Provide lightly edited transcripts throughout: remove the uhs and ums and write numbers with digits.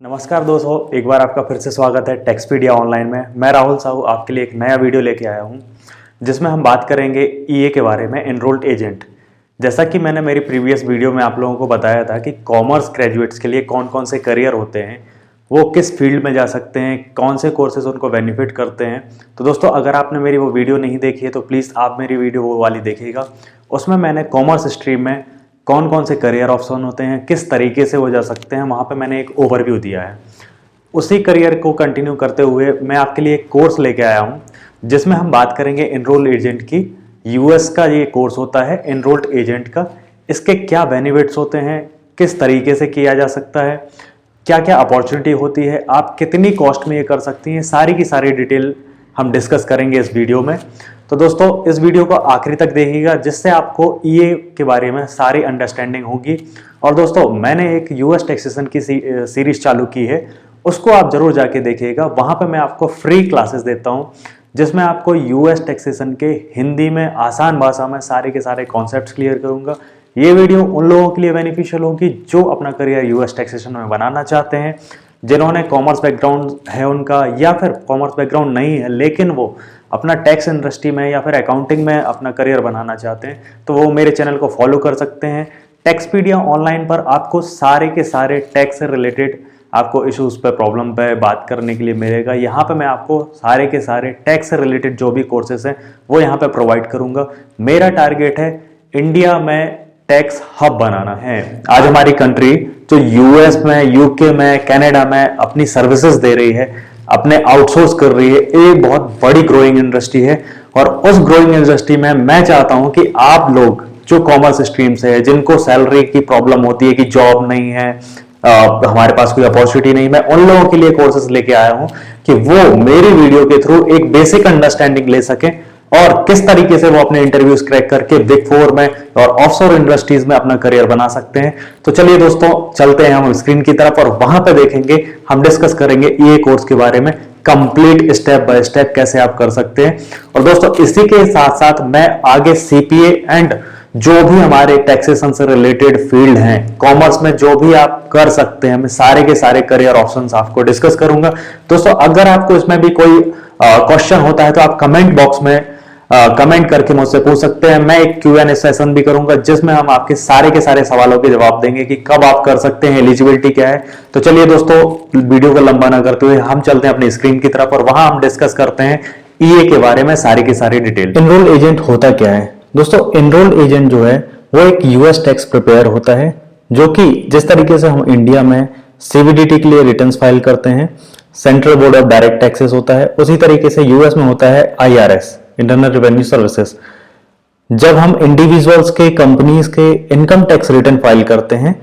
नमस्कार दोस्तों, एक बार आपका फिर से स्वागत है टेक्सपीडिया ऑनलाइन में। मैं राहुल साहू आपके लिए एक नया वीडियो लेके आया हूं, जिसमें हम बात करेंगे ईए के बारे में, एनरोल्ड एजेंट। जैसा कि मैंने मेरी प्रीवियस वीडियो में आप लोगों को बताया था कि कॉमर्स ग्रेजुएट्स के लिए कौन कौन से करियर होते हैं, वो किस फील्ड में जा सकते हैं, कौन से कोर्सेज उनको बेनिफिट करते हैं। तो दोस्तों, अगर आपने मेरी वो वीडियो नहीं देखी है तो प्लीज़ आप मेरी वीडियो वो वाली देखिएगा। उसमें मैंने कॉमर्स स्ट्रीम में कौन कौन से करियर ऑप्शन होते हैं, किस तरीके से वो जा सकते हैं, वहाँ पे मैंने एक ओवरव्यू दिया है। उसी करियर को कंटिन्यू करते हुए मैं आपके लिए एक कोर्स लेके आया हूँ, जिसमें हम बात करेंगे एनरोल्ड एजेंट की। यूएस का ये कोर्स होता है एनरोल्ड एजेंट का। इसके क्या बेनिफिट्स होते हैं, किस तरीके से किया जा सकता है, क्या क्या अपॉर्चुनिटी होती है, आप कितनी कॉस्ट में ये कर सकती हैं, सारी की सारी डिटेल हम डिस्कस करेंगे इस वीडियो में। तो दोस्तों, इस वीडियो को आखिरी तक देखिएगा, जिससे आपको ईए के बारे में सारी अंडरस्टैंडिंग होगी। और दोस्तों, मैंने एक यूएस टैक्सेशन की सीरीज चालू की है, उसको आप जरूर जाके देखिएगा। वहाँ पे मैं आपको फ्री क्लासेस देता हूँ, जिसमें आपको यूएस टैक्सेशन के हिंदी में आसान भाषा में सारे के सारे कॉन्सेप्ट्स क्लियर करूँगा। ये वीडियो उन लोगों के लिए बेनिफिशियल होगी जो अपना करियर यूएस टैक्सेशन में बनाना चाहते हैं, जिन्होंने कॉमर्स बैकग्राउंड है उनका, या फिर कॉमर्स बैकग्राउंड नहीं है लेकिन वो अपना टैक्स इंडस्ट्री में या फिर अकाउंटिंग में अपना करियर बनाना चाहते हैं, तो वो मेरे चैनल को फॉलो कर सकते हैं। टेक्सपीडिया ऑनलाइन पर आपको सारे के सारे टैक्स से रिलेटेड आपको इश्यूज पे, प्रॉब्लम पे बात करने के लिए मिलेगा। यहाँ पे मैं आपको सारे के सारे टैक्स से रिलेटेड जो भी कोर्सेज हैं वो यहाँ पे प्रोवाइड करूँगा। मेरा टारगेट है इंडिया में टैक्स हब बनाना है। आज हमारी कंट्री जो यूएस में, यूके में, कनाडा में अपनी सर्विसेज दे रही है, अपने आउटसोर्स कर रही है, एक बहुत बड़ी ग्रोइंग इंडस्ट्री है। और उस ग्रोइंग इंडस्ट्री में मैं चाहता हूं कि आप लोग जो कॉमर्स स्ट्रीम से है, जिनको सैलरी की प्रॉब्लम होती है कि जॉब नहीं है, हमारे पास कोई अपॉर्चुनिटी नहीं, मैं उन लोगों के लिए कोर्सेज लेके आया हूं कि वो मेरी वीडियो के थ्रू एक बेसिक अंडरस्टैंडिंग ले सकें और किस तरीके से वो अपने इंटरव्यूज क्रैक करके बिग फोर में और ऑफशोर इंडस्ट्रीज में अपना करियर बना सकते हैं। तो चलिए दोस्तों, चलते हैं हम स्क्रीन की तरफ और वहां पे देखेंगे, हम डिस्कस करेंगे ये कोर्स के बारे में कंप्लीट स्टेप बाय स्टेप कैसे आप कर सकते हैं। और दोस्तों, इसी के साथ साथ मैं आगे सीपीए एंड जो भी हमारे टैक्सेशन से रिलेटेड फील्ड हैं, कॉमर्स में जो भी आप कर सकते हैं, मैं सारे के सारे करियर ऑप्शंस आपको डिस्कस करूंगा। दोस्तों, अगर आपको इसमें भी कोई क्वेश्चन होता है तो आप कमेंट बॉक्स में कमेंट करके मुझसे पूछ सकते हैं। मैं एक Q&A सेशन भी करूंगा, जिसमें हम आपके सारे के सारे सवालों के जवाब देंगे कि कब आप कर सकते हैं, एलिजिबिलिटी क्या है। तो चलिए दोस्तों, वीडियो को लंबा ना करते हुए हम चलते हैं अपनी स्क्रीन की तरफ और वहां हम डिस्कस करते हैं ईए के बारे में सारी की सारी डिटेल। एनरोल्ड एजेंट होता क्या है दोस्तों? एनरोल्ड एजेंट जो है वो एक यूएस टैक्स प्रिपेयर होता है, जो कि जिस तरीके से हम इंडिया में सीबीडीटी के लिए रिटर्न्स फाइल करते हैं, central board of direct taxes होता है, उसी तरीके से यूएस में होता है आईआरएस, इंटरनल रेवेन्यू सर्विसेज। जब हम इंडिविजुअल्स के, कंपनीज के इनकम टैक्स रिटर्न फाइल करते हैं,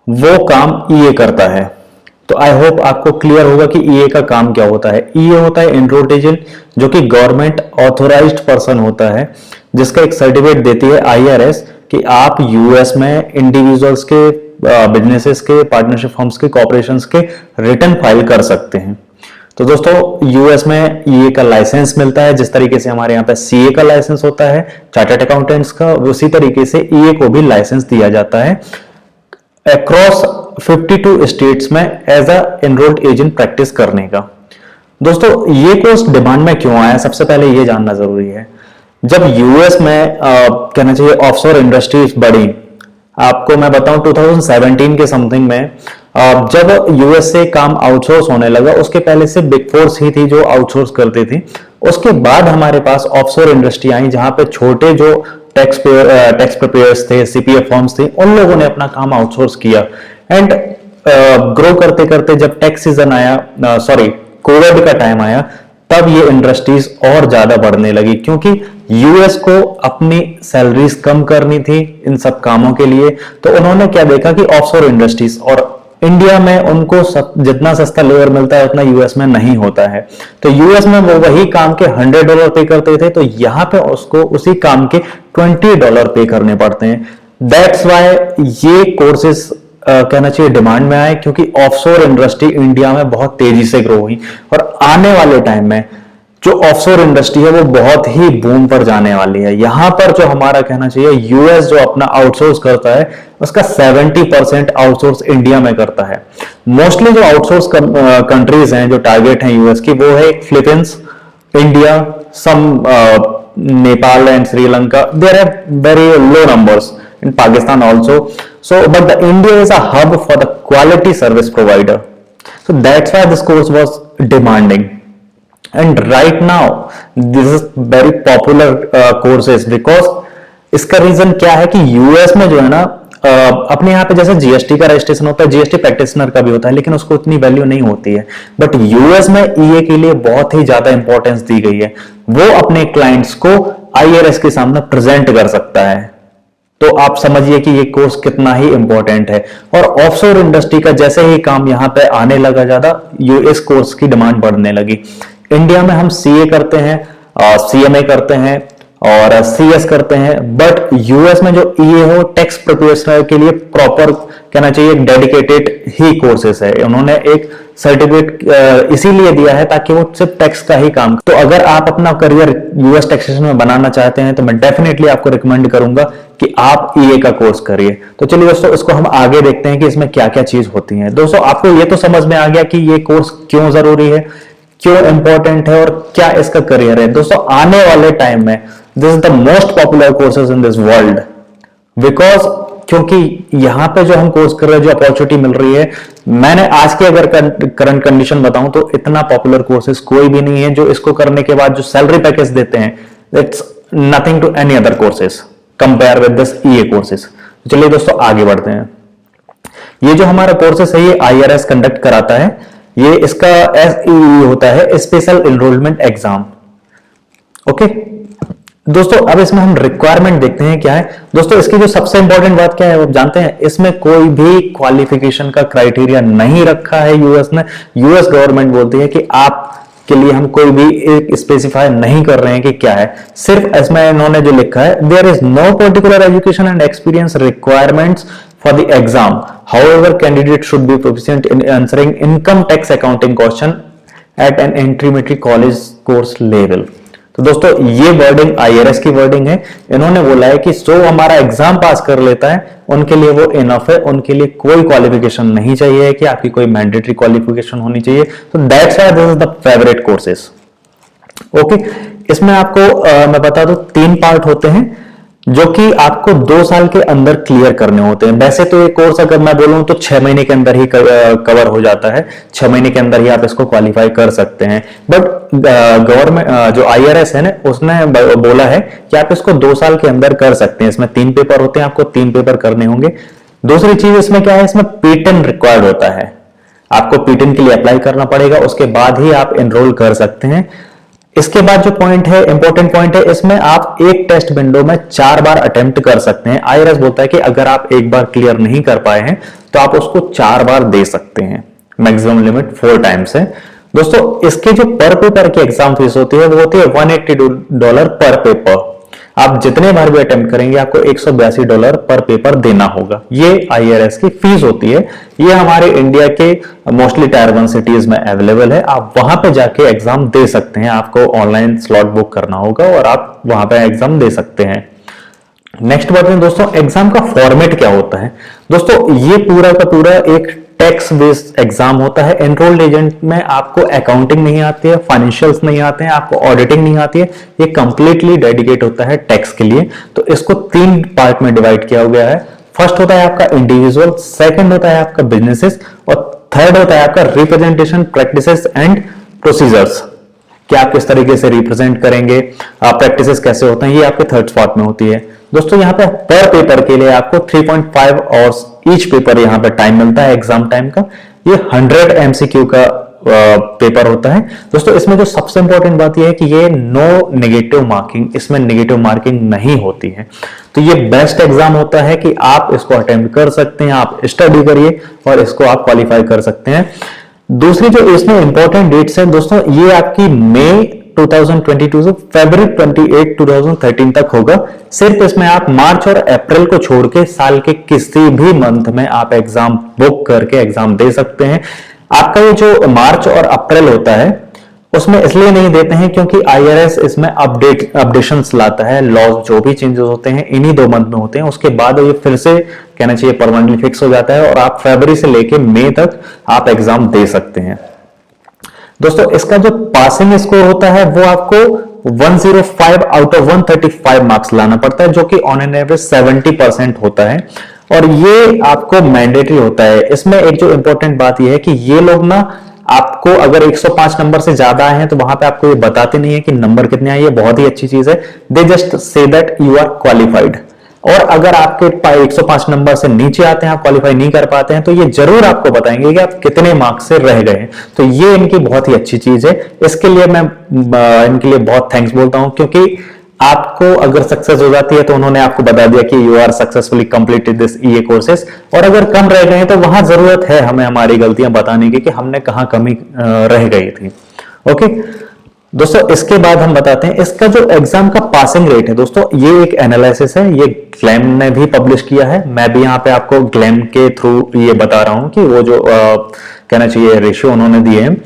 वो काम ईए करता है। तो आई होप आपको क्लियर होगा कि ईए का काम क्या होता है। ईए होता है एनरोल्ड एजेंट, जो कि गवर्नमेंट ऑथोराइज्ड पर्सन होता है, जिसका एक सर्टिफिकेट देती है आईआरएस कि आप यूएस में इंडिविजुअल्स के, बिजनेसेस के, पार्टनरशिप फर्म्स के, कॉर्पोरेशंस के रिटर्न फाइल कर सकते हैं। तो दोस्तों, यूएस में ईए का लाइसेंस मिलता है, जिस तरीके से हमारे यहाँ पे सीए का लाइसेंस होता है, चार्टर्ड अकाउंटेंट्स का, उसी तरीके से ईए को भी लाइसेंस दिया जाता है अक्रॉस 52 स्टेट्स में as a enrolled agent practice करने का। दोस्तों, ये कोर्स डिमांड में क्यों आया, सबसे पहले ये जानना जरूरी है। जब यूएस में कहना चाहिए ऑफशोर इंडस्ट्रीज बढ़ी, आपको मैं बताऊं 2017 के समथिंग में, जब यूएस से काम आउटसोर्स होने लगा, उसके पहले से बिग फोर्स ही थी जो आउटसोर्स करती थी। उसके बाद हमारे पास ऑफशोर इंडस्ट्री आई, जहां पे छोटे जो टैक्स प्रिपेयर्स थे, सीपीए फर्म्स थे, उन लोगों ने अपना काम आउटसोर्स किया। एंड ग्रो करते करते जब टैक्स सीजन आया, कोविड का टाइम आया, तब ये इंडस्ट्रीज और ज्यादा बढ़ने लगी, क्योंकि यूएस को अपनी सैलरीज कम करनी थी इन सब कामों के लिए। तो उन्होंने क्या देखा कि ऑफशोर इंडस्ट्रीज, और इंडिया में उनको जितना सस्ता लेबर मिलता है उतना यूएस में नहीं होता है। तो यूएस में वो वही काम के $100 पे करते थे, तो यहां पे उसको उसी काम के $20 पे करने पड़ते हैं। दैट्स वाई ये कोर्सेज कहना चाहिए डिमांड में आए, क्योंकि ऑफशोर इंडस्ट्री इंडिया में बहुत तेजी से ग्रो हुई। और आने वाले टाइम में जो ऑफशोर इंडस्ट्री है वो बहुत ही बूम पर जाने वाली है। यहां पर जो हमारा कहना चाहिए, यूएस जो अपना आउटसोर्स करता है उसका 70% आउटसोर्स इंडिया में करता है। मोस्टली जो आउटसोर्स कंट्रीज हैं जो टारगेट हैं यूएस की, वो है Philippines, India, some Nepal and Sri Lanka. There are very low numbers in Pakistan also. So, but the India is a hub for the quality service provider. So that's why this course was demanding. And right now, this is very popular courses because इसका reason क्या है कि US में जो है ना, अपने यहाँ पे जैसे जीएसटी का रजिस्ट्रेशन होता है, जीएसटी प्रैक्टिशनर का भी होता है, लेकिन उसको उतनी वैल्यू नहीं होती है। बट यूएस में ईए के लिए बहुत ही ज्यादा इंपॉर्टेंस दी गई है। वो अपने क्लाइंट्स को आईआरएस के सामने प्रेजेंट कर सकता है। तो आप समझिए कि ये कोर्स कितना ही इंपॉर्टेंट है। और ऑफशोर इंडस्ट्री का जैसे ही काम यहां पे आने लगा ज्यादा, इस कोर्स की डिमांड बढ़ने लगी। इंडिया में हम सीए करते हैं, सीएमए करते हैं और सीएस करते हैं, बट यूएस में जो ईए हो, टैक्स प्रिपरेशन के लिए प्रॉपर कहना चाहिए डेडिकेटेड ही कोर्सेस है। उन्होंने एक सर्टिफिकेट इसीलिए दिया है ताकि वो सिर्फ टैक्स का ही काम। तो अगर आप अपना करियर यूएस टैक्सेशन में बनाना चाहते हैं तो मैं डेफिनेटली आपको रिकमेंड करूंगा कि आप ईए का कोर्स करिए। तो चलिए दोस्तों, इसको हम आगे देखते हैं कि इसमें क्या क्या चीज होती है। दोस्तों, आपको ये तो समझ में आ गया कि ये कोर्स क्यों जरूरी है, क्यों इंपॉर्टेंट है और क्या इसका करियर है। दोस्तों, आने वाले टाइम में this is the most popular courses in this world, because क्योंकि यहां पे जो हम कोर्स कर रहे हैं, जो अपॉर्चुनिटी मिल रही है, मैंने आज की अगर करंट कंडीशन बताऊं तो इतना पॉपुलर कोर्सेज कोई भी नहीं है जो इसको करने के बाद जो सैलरी पैकेज देते हैं, it's nothing to any other courses compare with this EA courses. चलिए दोस्तों, आगे बढ़ते हैं। ये जो हमारा कोर्सेज है, ये आईआरएस कंडक्ट कराता है। ये इसका एसईई होता है, स्पेशल एनरोलमेंट एग्जाम। ओके दोस्तों, अब इसमें हम रिक्वायरमेंट देखते हैं क्या है। दोस्तों, इसकी जो सबसे इंपॉर्टेंट बात क्या है वो जानते हैं? इसमें कोई भी क्वालिफिकेशन का क्राइटेरिया नहीं रखा है यूएस ने। यूएस गवर्नमेंट बोलती है कि आप के लिए हम कोई भी एक स्पेसिफाई नहीं कर रहे हैं कि क्या है। सिर्फ इसमें इन्होंने जो लिखा है, there is no particular education and experience requirements for the exam. However, candidate should be proficient in answering income tax accounting question at an intermediate college course level. तो दोस्तों, ये वर्डिंग आईआरएस की वर्डिंग है। इन्होंने बोला है कि जो हमारा एग्जाम पास कर लेता है उनके लिए वो इनफ है, उनके लिए कोई क्वालिफिकेशन नहीं चाहिए कि आपकी कोई मैंडेटरी क्वालिफिकेशन होनी चाहिए। तो that's why this is the favourite courses. Okay, इसमें आपको मैं बता दूं 3 पार्ट होते हैं जो कि आपको 2 साल के अंदर क्लियर करने होते हैं। वैसे तो ये कोर्स अगर मैं बोलूं तो 6 महीने के अंदर ही कवर हो जाता है, 6 महीने के अंदर ही आप इसको क्वालिफाई कर सकते हैं। बट गवर्नमेंट जो आईआरएस है ना, उसने बोला है कि आप इसको 2 साल के अंदर कर सकते हैं। इसमें 3 पेपर होते हैं, आपको 3 पेपर करने होंगे। दूसरी चीज इसमें क्या है, इसमें पीटन रिक्वायर्ड होता है। आपको पीटन के लिए अप्लाई करना पड़ेगा, उसके बाद ही आप एनरोल कर सकते हैं। इसके बाद जो पॉइंट है, इंपॉर्टेंट पॉइंट है, इसमें आप एक टेस्ट विंडो में 4 बार अटेम्प्ट कर सकते हैं। आईआरएस बोलता है कि अगर आप एक बार क्लियर नहीं कर पाए हैं तो आप उसको 4 बार दे सकते हैं। मैक्सिमम लिमिट 4 टाइम्स है। दोस्तों, इसके जो पर पेपर की एग्जाम फीस होती है वो होती है $180 पर पेपर। आप जितने बार भी अटेम्प्ट करेंगे आपको $182 पर पेपर देना होगा। ये आईआरएस की फीस होती है। ये हमारे इंडिया के मोस्टली टायर 1 सिटीज में अवेलेबल है। आप वहां पे जाके एग्जाम दे सकते हैं। आपको ऑनलाइन स्लॉट बुक करना होगा और आप वहां पे एग्जाम दे सकते हैं। नेक्स्ट बात है दोस्तों, एग्जाम का फॉर्मेट क्या होता है। दोस्तों, ये पूरा का पूरा एक टैक्स बेस्ड एग्जाम होता है। एनरोल्ड एजेंट में आपको अकाउंटिंग नहीं आती है, फाइनेंशियल्स नहीं आते हैं, आपको ऑडिटिंग नहीं आती है। ये कंप्लीटली डेडिकेट होता है टैक्स के लिए। तो इसको 3 पार्ट में डिवाइड किया गया है। फर्स्ट होता है आपका इंडिविजुअल, सेकंड होता है आपका बिजनेसेस और थर्ड होता है आपका रिप्रेजेंटेशन प्रैक्टिसेस एंड प्रोसीजर्स, कि आप किस तरीके से रिप्रेजेंट करेंगे, प्रैक्टिसेस कैसे होते हैं, ये आपके थर्ड स्पॉट में होती है। दोस्तों, यहाँ पे पर पेपर के लिए आपको 3.5 आवर्स ईच पेपर यहाँ पे टाइम मिलता है एग्जाम टाइम का। ये 100 एमसीक्यू का पेपर होता है। दोस्तों, इसमें जो सबसे इंपॉर्टेंट बात यह है कि ये नो नेगेटिव मार्किंग, इसमें नेगेटिव मार्किंग नहीं होती है। तो ये बेस्ट एग्जाम होता है कि आप इसको अटेम्प्ट कर सकते हैं, आप स्टडी करिए और इसको आप क्वालिफाई कर सकते हैं। दूसरी जो इसमें इंपॉर्टेंट डेट्स हैं दोस्तों, ये आपकी मई 2022 से फरवरी 28 2013 तक होगा। सिर्फ इसमें आप मार्च और अप्रैल को छोड़ के साल के किसी भी मंथ में आप एग्जाम बुक करके एग्जाम दे सकते हैं। आपका ये जो मार्च और अप्रैल होता है उसमें इसलिए नहीं देते हैं क्योंकि आईआरएस इसमें अपडेशंस लाता है। लॉज जो भी चेंजेस होते हैं इन्हीं 2 मंथ में होते हैं, उसके बाद ये फिर से कहना चाहिए परमानेंटली फिक्स हो जाता है और आप फरवरी से लेके मई तक आप एग्जाम दे सकते हैं। दोस्तों इसका जो पासिंग स्कोर होता है वो आपको 105 आउट ऑफ 135 मार्क्स लाना पड़ता है, जो कि ऑन एन एवरेज 70% होता है और ये आपको मैंडेटरी होता है। इसमें एक जो इंपॉर्टेंट बात यह है कि ये लोग ना आपको अगर 105 नंबर से ज्यादा आए हैं तो वहां पे आपको ये बताते नहीं है कि नंबर कितने आए। ये बहुत ही अच्छी चीज है, they just say that you are qualified. और अगर आपके 105 नंबर से नीचे आते हैं, आप क्वालिफाई नहीं कर पाते हैं, तो ये जरूर आपको बताएंगे कि आप कितने मार्क्स से रह गए। तो ये इनकी बहुत ही अच्छी चीज है, इसके लिए मैं इनके लिए बहुत थैंक्स बोलता हूं, क्योंकि आपको अगर सक्सेस हो जाती है तो उन्होंने आपको बता दिया कि you are successfully completed this EA courses. और अगर कम रह गए तो वहां जरूरत है हमें हमारी गलतियां बताने की कि हमने कहां कमी रह गई थी। ओके दोस्तों, इसके बाद हम बताते हैं इसका जो एग्जाम का पासिंग रेट है। दोस्तों ये एक एनालिसिस है, ये ग्लैम ने भी पब्लिश किया है, मैं भी यहाँ पे आपको ग्लैम के थ्रू ये बता रहा हूं कि वो जो कहना चाहिए रेशियो उन्होंने दिए हैं।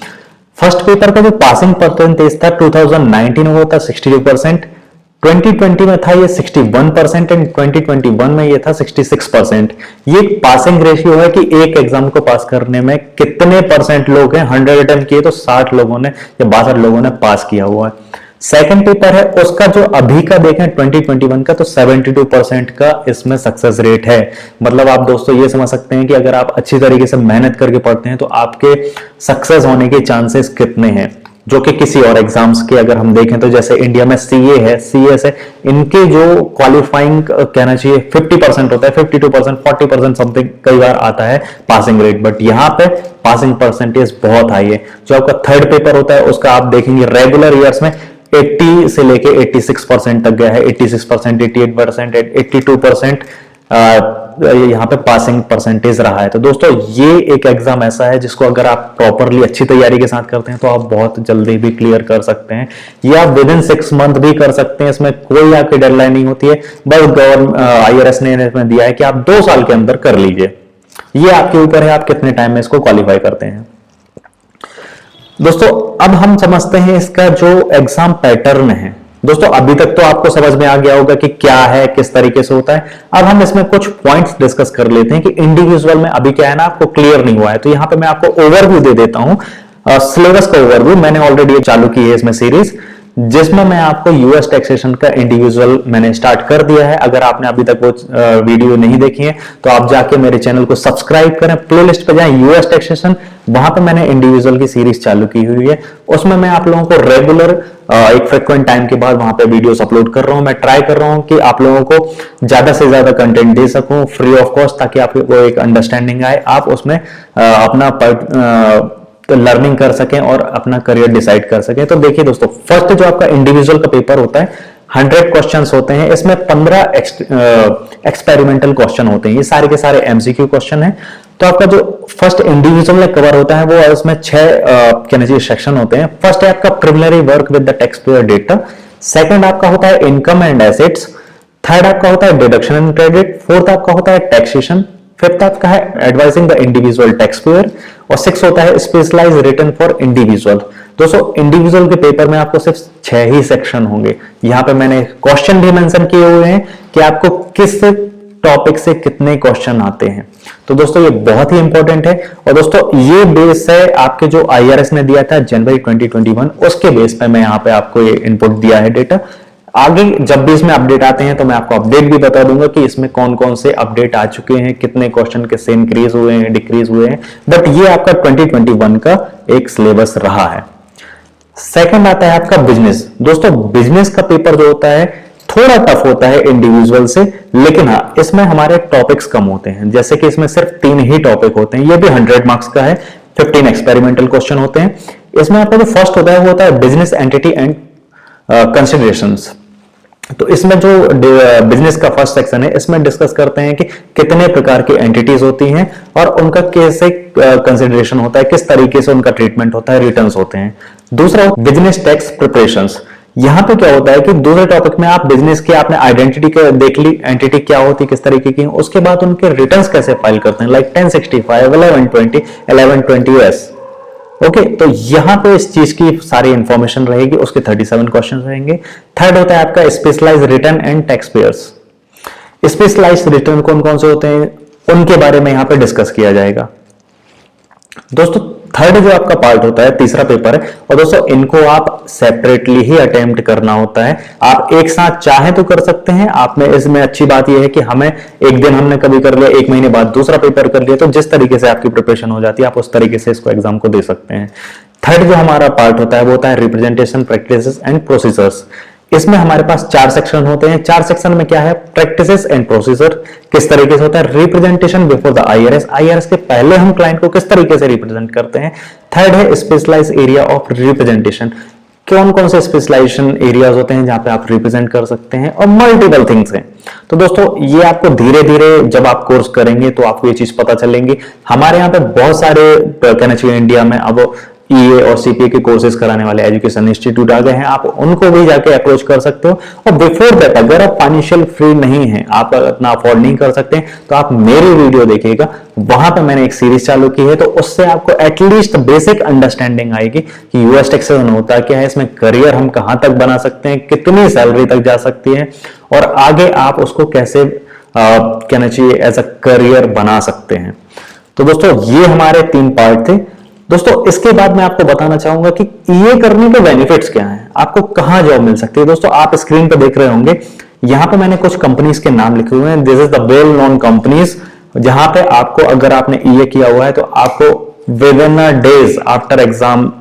फर्स्ट पेपर का जो पासिंग परसेंटेज था 2019 में वो था 62%, 2020 में था ये 61% एंड 2021 में ये था 66%। ये पासिंग रेशियो है कि एक एग्जाम को पास करने में कितने परसेंट लोग हैं। 100 अटेम्प्ट किए तो 60 लोगों ने या 62 लोगों ने पास किया हुआ है। सेकंड पेपर है उसका जो अभी का देखें 2021 का, तो 72% का इसमें सक्सेस रेट है। मतलब आप दोस्तों ये समझ सकते हैं कि अगर आप अच्छी तरीके से मेहनत करके पढ़ते हैं तो आपके सक्सेस होने के चांसेस कितने हैं, जो कि किसी और एग्जाम्स के अगर हम देखें तो जैसे इंडिया में सीए है, सीएस है, इनके जो क्वालिफाइंग कहना चाहिए 50% होता है, 52%, 40% समथिंग कई बार आता है पासिंग रेट, बट यहाँ पे पासिंग परसेंटेज बहुत हाई है। जो आपका थर्ड पेपर होता है उसका आप देखेंगे रेगुलर ईयर्स में 80 से लेके 86% तक गया है, 86%, 88%, 82% यहाँ पे पासिंग परसेंटेज रहा है। तो दोस्तों ये एक एग्जाम ऐसा है जिसको अगर आप प्रॉपरली अच्छी तैयारी के साथ करते हैं तो आप बहुत जल्दी भी क्लियर कर सकते हैं, या विद इन 6 मंथ भी कर सकते हैं। इसमें कोई आपकी डेडलाइन नहीं होती है, बस गवर्नमेंट आईआरएस ने इसमें दिया है कि आप 2 साल के अंदर कर लीजिए। ये आपके ऊपर है आप कितने टाइम में इसको क्वालिफाई करते हैं। दोस्तों अब हम समझते हैं इसका जो एग्जाम पैटर्न है। दोस्तों अभी तक तो आपको समझ में आ गया होगा कि क्या है, किस तरीके से होता है। अब हम इसमें कुछ पॉइंट्स डिस्कस कर लेते हैं कि इंडिविजुअल में अभी क्या है ना, आपको क्लियर नहीं हुआ है तो यहां पे मैं आपको ओवरव्यू दे देता हूं, सिलेबस का ओवरव्यू। मैंने ऑलरेडी चालू की है इसमें सीरीज, जिसमें मैं आपको यूएस टैक्सेशन का इंडिविजुअल मैंने स्टार्ट कर दिया है। अगर आपने अभी तक वो वीडियो नहीं देखी है तो आप जाके मेरे चैनल को सब्सक्राइब करें, प्लेलिस्ट पे जाएं यूएस टैक्सेशन, वहां पे मैंने इंडिविजुअल की सीरीज चालू की हुई है। उसमें मैं आप लोगों को रेगुलर एक फ्रिक्वेंट टाइम के बाद वहां पे वीडियोस अपलोड कर रहा हूं। मैं ट्राई कर रहा हूं कि आप लोगों को ज्यादा से ज्यादा कंटेंट दे सकूं फ्री ऑफ कॉस्ट, ताकि आपको एक अंडरस्टैंडिंग आए, आप उसमें अपना लर्निंग कर सकें और अपना करियर डिसाइड कर सकें। तो देखिए दोस्तों, फर्स्ट जो आपका इंडिविजुअल का पेपर होता है 100 क्वेश्चंस होते हैं, इसमें 15 एक्सपेरिमेंटल क्वेश्चन होते हैं, ये सारे के सारे एमसीक्यू क्वेश्चन है। तो आपका जो फर्स्ट इंडिविजुअल में कवर होता है वो इसमें 6 कहना चाहिए सेक्शन होते हैं। फर्स्ट है आपका preliminary work with the tax payer data, second आपका होता है इनकम एंड एसेट्स, थर्ड आपका होता है डिडक्शन एंड क्रेडिट, फोर्थ आपका होता है टैक्सेशन, फिफ्थ आपका है advising the individual tax payer, और सिक्स होता है स्पेशलाइज रिटर्न फॉर इंडिविजुअल। दोस्तों इंडिविजुअल के पेपर में आपको सिर्फ 6 ही सेक्शन होंगे। यहां पे मैंने क्वेश्चन भी मेंशन किए हुए हैं कि आपको किस टॉपिक से कितने क्वेश्चन आते हैं। तो दोस्तों ये बहुत ही इंपॉर्टेंट है। और दोस्तों ये बेस है आपके जो आईआरएस ने दिया था जनवरी 2021, उसके बेस पे मैं यहाँ पे आपको ये इनपुट दिया है डेटा। आगे जब भी इसमें अपडेट आते हैं तो मैं आपको अपडेट भी बता दूंगा कि इसमें कौन कौन से अपडेट आ चुके हैं, कितने क्वेश्चन किससे इंक्रीज हुए हैं, डिक्रीज हुए हैं। बट ये आपका 2021 का एक सिलेबस रहा है। सेकंड आता है आपका बिजनेस। दोस्तों बिजनेस का पेपर जो होता है थोड़ा टफ होता है इंडिविजुअल से, लेकिन हाँ इसमें हमारे टॉपिक्स कम होते हैं। जैसे कि इसमें सिर्फ 3 ही टॉपिक होते हैं, ये भी 100 मार्क्स का है, 15 एक्सपेरिमेंटल क्वेश्चन होते हैं। इसमें आपका जो फर्स्ट होता है वो होता है बिजनेस एंटिटी एंड कंसिडरेशंस। तो इसमें जो बिजनेस का फर्स्ट सेक्शन है इसमें डिस्कस करते हैं कि कितने प्रकार की एंटिटीज होती हैं और उनका कैसे कंसिडरेशन होता है, किस तरीके से उनका ट्रीटमेंट होता है, रिटर्न्स होते हैं। दूसरा बिजनेस टैक्स प्रिपरेशंस। यहां पे क्या होता है कि दूसरे टॉपिक में आप बिजनेस की आपने आइडेंटिटी देख ली, एंटिटी क्या होती है, किस तरीके की, उसके बाद उनके रिटर्न्स कैसे फाइल करते हैं, लाइक 1065, 1120, 1120S। ओके, तो यहां पे इस चीज की सारी इंफॉर्मेशन रहेगी, उसके 37 क्वेश्चन रहेंगे। थर्ड होता है आपका specialise return and tax payers. Specialise return कौन कौन से होते हैं उनके बारे में यहां पे डिस्कस किया जाएगा। दोस्तों थर्ड जो आपका पार्ट होता है, तीसरा पेपर है, और दोस्तों इनको आप सेपरेटली ही अटेम्प्ट करना होता है। आप एक साथ चाहे तो कर सकते हैं। आप में इसमें अच्छी बात यह है कि हमें एक दिन हमने कभी कर लिया, एक महीने बाद दूसरा पेपर कर लिया, तो जिस तरीके से आपकी प्रिपरेशन हो जाती है आप उस तरीके से इसको एग्जाम को दे सकते हैं। थर्ड जो हमारा पार्ट होता है वो होता है रिप्रेजेंटेशन प्रैक्टिसेस एंड प्रोसीजर्स। इसमें हमारे पास 4 सेक्शन होते हैं। 4 सेक्शन में क्या है, प्रैक्टिसेस एंड प्रोसीजर किस तरीके से होता है, representation before the IRS, IRS के पहले हम क्लाइंट को किस तरीके से रिप्रेजेंट करते हैं। थर्ड है स्पेशलाइज एरिया ऑफ रिप्रेजेंटेशन, कौन कौन से स्पेशलाइजेशन एरियाज होते हैं जहां पे आप रिप्रेजेंट कर सकते हैं, और मल्टीपल थिंग्स हैं। तो दोस्तों ये आपको धीरे धीरे जब आप कोर्स करेंगे तो आपको ये चीज पता चलेंगी। हमारे यहाँ पे बहुत सारे कहना चाहिए इंडिया में अब ईए और सीपीए के कोर्सेज कराने वाले एजुकेशन इंस्टीट्यूट आ गए हैं, आप उनको भी जाके अप्रोच कर सकते हो। और बिफोर दैट अगर आप फाइनेंशियल फ्री नहीं है, आप इतना अफोर्ड नहीं कर सकते, तो आप मेरी वीडियो देखिएगा, वहां पे मैंने एक सीरीज चालू की है, तो उससे आपको एटलीस्ट बेसिक अंडरस्टैंडिंग आएगी कि यूएस टैक्सेशन होता क्या है, इसमें करियर हम कहां तक बना सकते हैं, कितनी सैलरी तक जा सकती है, और आगे आप उसको कैसे कहना चाहिए एज अ करियर बना सकते हैं। तो दोस्तों ये हमारे 3 पार्ट थे। दोस्तों इसके बाद मैं आपको बताना चाहूंगा कि ये करने के बेनिफिट्स क्या हैं, आपको कहां जॉब मिल सकती है। दोस्तों आप स्क्रीन पर देख रहे होंगे, यहां पे मैंने कुछ कंपनीज के नाम लिखे हुए हैं। This is the well known companies, जहां पे आपको अगर आपने ईए किया हुआ है तो आपको with in days after exam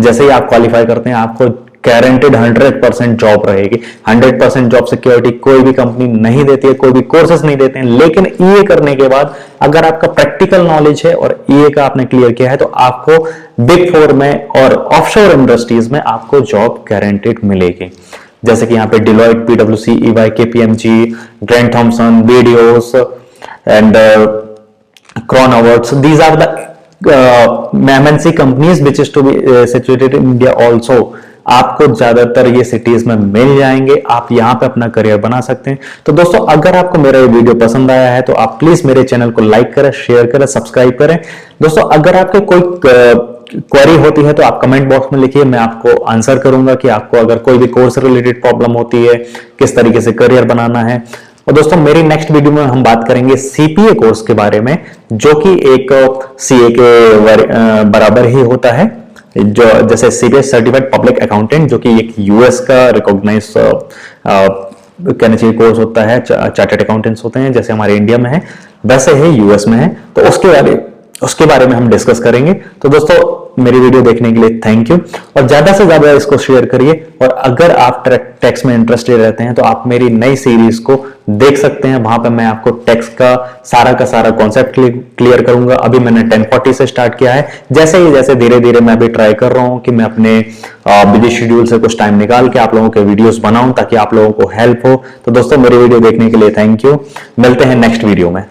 जैसे ही आप क्वालिफाई करते हैं आपको गारंटेड 100% जॉब रहेगी। 100% जॉब सिक्योरिटी कोई भी कंपनी नहीं देती है, कोई भी कोर्सेज नहीं देते हैं, लेकिन ईए करने के बाद अगर आपका प्रैक्टिकल नॉलेज है और ईए का आपने क्लियर किया है तो आपको बिग 4 में और ऑफशोर इंडस्ट्रीज में आपको जॉब गारंटेड मिलेगी। जैसे कि यहाँ पे डिलॉयट, पीडब्ल्यूसी, EY, KPMG, Grant Thornton, BDOs and Crowe Horwath, these are the MNC companies which is to be situated in India also. आपको ज्यादातर ये सिटीज में मिल जाएंगे, आप यहां पे अपना करियर बना सकते हैं। तो दोस्तों अगर आपको मेरा ये वीडियो पसंद आया है तो आप प्लीज मेरे चैनल को लाइक करें, शेयर करें, सब्सक्राइब करें। दोस्तों अगर आपके कोई क्वेरी होती है तो आप कमेंट बॉक्स में लिखिए, मैं आपको आंसर करूंगा कि आपको अगर कोई भी कोर्स रिलेटेड प्रॉब्लम होती है, किस तरीके से करियर बनाना है। और दोस्तों मेरी नेक्स्ट वीडियो में हम बात करेंगे सीपीए कोर्स के बारे में, जो कि एक सीए के बराबर ही होता है, जो जैसे सीपीए सर्टिफाइड पब्लिक अकाउंटेंट, जो कि एक यूएस का रिकॉग्नाइज कहना चाहिए कोर्स होता है। चार्टर्ड अकाउंटेंट्स होते हैं जैसे हमारे इंडिया में है वैसे ही यूएस में है, तो उसके बारे में हम डिस्कस करेंगे। तो दोस्तों मेरी वीडियो देखने के लिए थैंक यू, और ज्यादा से ज्यादा इसको शेयर करिए। और अगर आप टैक्स में इंटरेस्टेड रहते हैं तो आप मेरी नई सीरीज को देख सकते हैं, वहां पे मैं आपको टैक्स का सारा कॉन्सेप्ट क्लियर करूंगा। अभी मैंने 1040 से स्टार्ट किया है, जैसे धीरे धीरे मैं अभी ट्राई कर रहा हूं कि मैं अपने बिजी शेड्यूल से कुछ टाइम निकाल के आप लोगों के वीडियोस बनाऊं ताकि आप लोगों को हेल्प हो। तो दोस्तों मेरी वीडियो देखने के लिए थैंक यू, मिलते हैं नेक्स्ट वीडियो में।